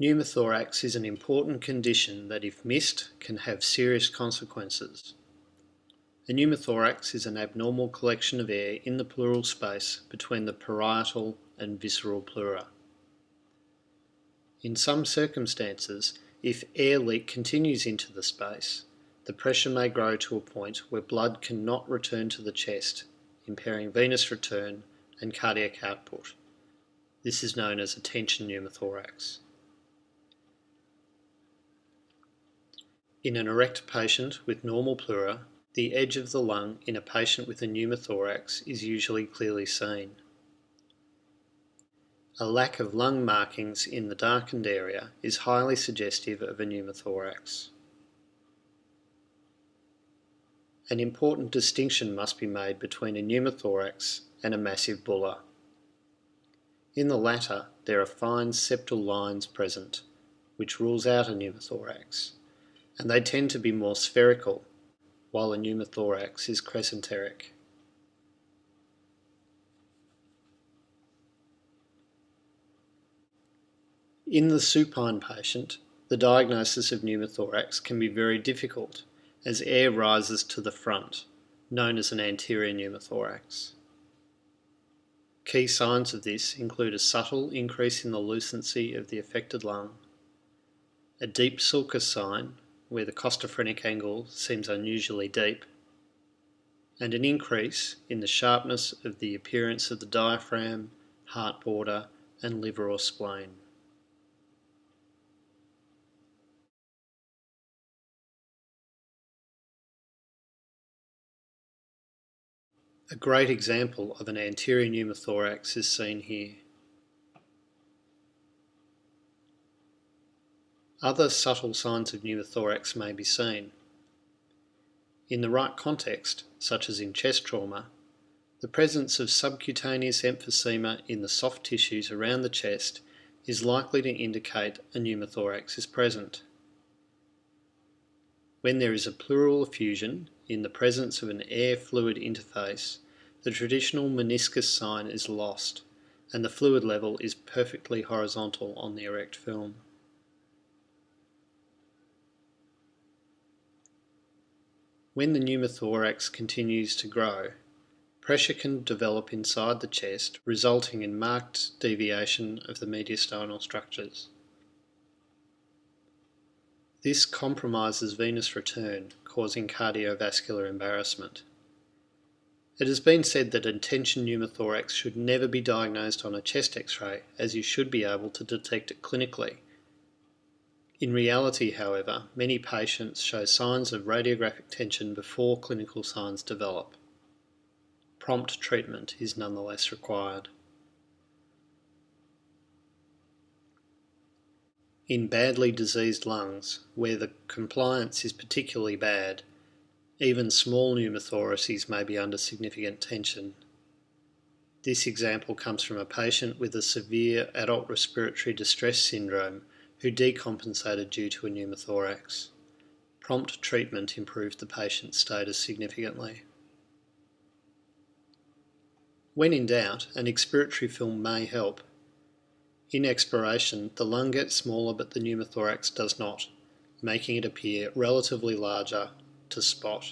Pneumothorax is an important condition that, if missed, can have serious consequences. A pneumothorax is an abnormal collection of air in the pleural space between the parietal and visceral pleura. In some circumstances, if air leak continues into the space, the pressure may grow to a point where blood cannot return to the chest, impairing venous return and cardiac output. This is known as a tension pneumothorax. In an erect patient with normal pleura, the edge of the lung in a patient with a pneumothorax is usually clearly seen. A lack of lung markings in the darkened area is highly suggestive of a pneumothorax. An important distinction must be made between a pneumothorax and a massive bulla. In the latter, there are fine septal lines present, which rules out a pneumothorax, and they tend to be more spherical, while a pneumothorax is crescenteric. In the supine patient, the diagnosis of pneumothorax can be very difficult as air rises to the front, known as an anterior pneumothorax. Key signs of this include a subtle increase in the lucency of the affected lung, a deep sulcus sign where the costophrenic angle seems unusually deep, and an increase in the sharpness of the appearance of the diaphragm, heart border, and liver or spleen. A great example of an anterior pneumothorax is seen here. Other subtle signs of pneumothorax may be seen. In the right context, such as in chest trauma, the presence of subcutaneous emphysema in the soft tissues around the chest is likely to indicate a pneumothorax is present. When there is a pleural effusion in the presence of an air-fluid interface, the traditional meniscus sign is lost, and the fluid level is perfectly horizontal on the erect film. When the pneumothorax continues to grow, pressure can develop inside the chest, resulting in marked deviation of the mediastinal structures. This compromises venous return, causing cardiovascular embarrassment. It has been said that a tension pneumothorax should never be diagnosed on a chest X-ray, as you should be able to detect it clinically. In reality, however, many patients show signs of radiographic tension before clinical signs develop. Prompt treatment is nonetheless required. In badly diseased lungs, where the compliance is particularly bad, even small pneumothoraces may be under significant tension. This example comes from a patient with a severe adult respiratory distress syndrome who decompensated due to a pneumothorax. Prompt treatment improved the patient's status significantly. When in doubt, an expiratory film may help. In expiration, the lung gets smaller but the pneumothorax does not, making it appear relatively larger to spot.